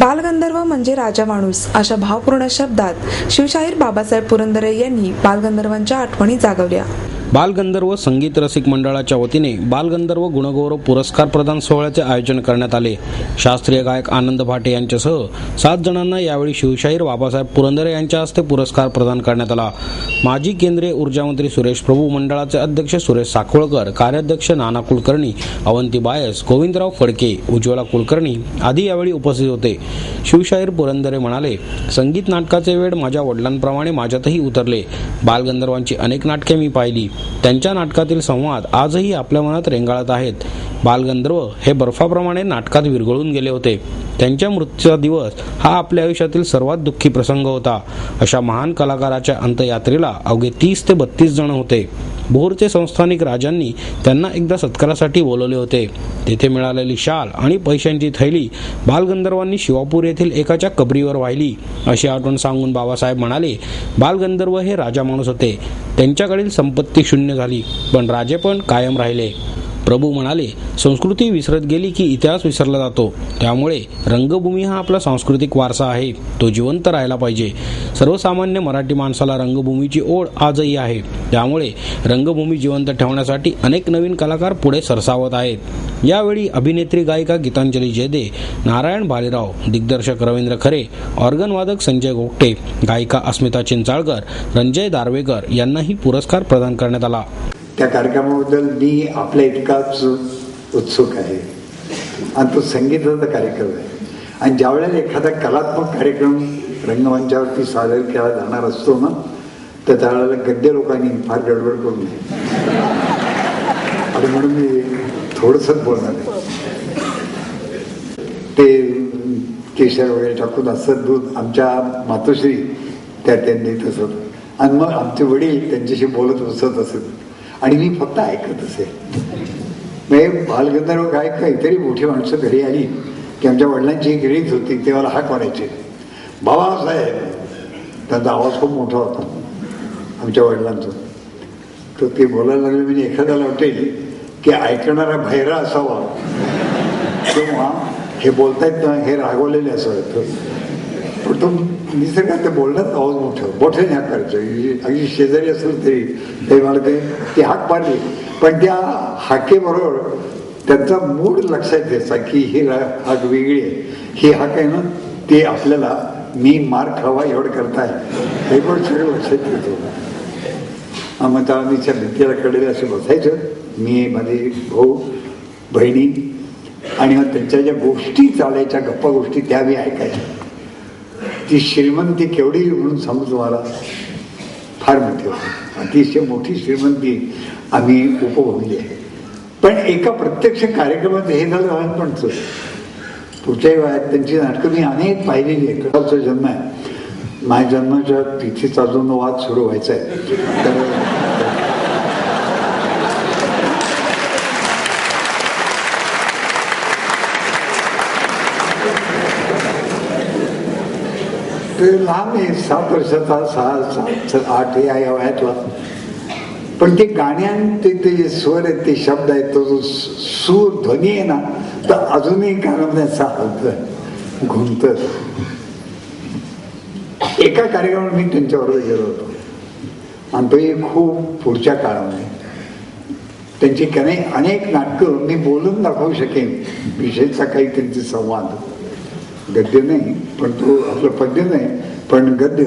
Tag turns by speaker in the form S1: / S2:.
S1: बालगंधर्व म्हणजे राजा माणूस अशा भावपूर्ण शब्दात शिवशाहीर बाबासाहेब पुरंदरे यांनी बालगंधर्वांच्या आठवणी जागवल्या.
S2: बालगंधर्व संगीत रसिक मंडळाच्या वतीने बालगंधर्व गुणगौरव पुरस्कार प्रदान सोहळ्याचे आयोजन करण्यात आले. शास्त्रीय गायक आनंद भाटे यांच्यासह 7 जणांना यावेळी शिवशाहीर बाबासाहेब पुरंदरे यांच्या हस्ते पुरस्कार प्रदान करण्यात आला. माजी केंद्रीय ऊर्जा मंत्री सुरेश प्रभू, मंडळाचे अध्यक्ष सुरेश साखोळकर, कार्याध्यक्ष नाना कुलकर्णी, अवंती बायस, गोविंदराव फडके, उज्ज्वला कुलकर्णी आदी यावेळी उपस्थित होते. शिवशाहीर पुरंदरे म्हणाले, संगीत नाटकाचे वेड माझ्या वडिलांप्रमाणे माझ्यातही उतरले. बालगंधर्वांची अनेक नाटके मी पाहिली. त्यांच्या नाटकातील संवाद आजही आपल्या मनात रेंगाळत आहेत. बालगंधर्व हे बर्फाप्रमाणे नाटकात विरघळून गेले होते. त्यांच्या मृत्यूचा दिवस हा आपल्या आयुष्यातील सर्वात दुःखी प्रसंग होता. अशा महान कलाकाराच्या अंत्ययात्रेला अवघे 30 ते 32 जण होते. भोरचे संस्थानिक राजांनी त्यांना एकदा सत्कारासाठी बोलवले होते. तेथे मिळालेली शाल आणि पैशांची थैली बालगंधर्वांनी शिवापूर येथील एकाच्या कबरीवर वाहिली अशी आठवण सांगून बाबासाहेब म्हणाले, बालगंधर्व हे राजा माणूस होते. त्यांच्याकडील संपत्ती शून्य झाली, पण राजे पण कायम राहिले. प्रभू म्हणाले, संस्कृती विसरत गेली की इतिहास विसरला जातो. त्यामुळे रंगभूमी हा आपला सांस्कृतिक वारसा आहे, तो जिवंत राहायला पाहिजे. सर्वसामान्य मराठी माणसाला रंगभूमीची ओढ आजही आहे. त्यामुळे रंगभूमी जिवंत ठेवण्यासाठी अनेक नवीन कलाकार पुढे सरसावत आहेत. यावेळी अभिनेत्री गायिका गीतांजली जयदे, नारायण भालेराव, दिग्दर्शक रवींद्र खरे, ऑर्गन वादक संजय गोगटे, गायिका अस्मिता चिंचाळकर, रंजय दारवेकर यांनाही पुरस्कार प्रदान करण्यात आला.
S3: त्या कार्यक्रमाबद्दल मी आपल्या इतकाच उत्सुक आहे आणि तो संगीताचा कार्यक्रम आहे. आणि ज्यावेळेला एखादा कलात्मक कार्यक्रम रंगमंचावरती सादर केला जाणार असतो ना, तर त्यावेळेला गद्य लोकांनी फार गडबड करू नये आणि म्हणून मी थोडंसंच बोलणार आहे. ते केशर वगैरे टाकून असं दूध आमच्या मातोश्री त्या त्यांनी तसं, आणि मग आमचे वडील त्यांच्याशी बोलत बसत असत आणि मी फक्त ऐकत असे. म्हणजे बालगंधर्व काय काहीतरी मोठी माणसं घरी आली की आमच्या वडिलांची एक रीत होती, ते मला हाक मारायचे, बाबासाहेब. त्यांचा आवाज खूप मोठा होता आमच्या वडिलांचा. तर ते बोलायला लागले म्हणजे एखाद्याला वाटेल की ऐकणारा बहिरा असावा किंवा हे बोलतायत ना हे रागवलेले असावं. पण तो निसर्गात ते बोलण्यात आवाज मोठ्याने हाक करायचं. अगदी शेजारी असेल तरी ते मला ते हाक मारली, पण त्या हाकेबरोबर त्यांचा मूड लक्षात द्यायचा की ही हाक वेगळी आहे. ही हाक आहे ना, ते आपल्याला मी मार खावा एवढं करताय हे पण सगळं लक्षात येतो. मग त्या आम्हीच्या भिंतीला कडे असे बसायचं, मी माझे भाऊ बहिणी, आणि मग त्यांच्या ज्या गोष्टी चालायच्या गप्पा गोष्टी त्या मी ऐकायच्या. ती श्रीमंती केवढी म्हणून समज मला फार मोठी होती. अतिशय मोठी श्रीमंती आम्ही उपभोगली आहे. पण एका प्रत्यक्ष कार्यक्रमात हे झालं लहानपणचं. पुढच्याही वयात त्यांची नाटकं मी अनेक पाहिलेली आहे. कडाचा जन्म आहे, माझ्या जन्माच्या तिथेच अजून वाद सुरू व्हायचा आहे. तर लहान आहे, 7 वर्षाचा, 6, 8 या वयातला. पण ते गाण्यांचे ते स्वर आहेत, ते शब्द आहेत, तो जो सूर ध्वनी आहे ना, तर अजूनही कानाचा हलत घुमत. एका कार्यक्रमात मी त्यांच्याबरोबर गेलो होतो आणि तो खूप पुढच्या काळामध्ये त्यांची अनेक नाटकं मी बोलून दाखवू शकेन. विषयचा काही त्यांचे संवाद, गद्य नाही पण तो आपलं पद्य नाही पण गद्य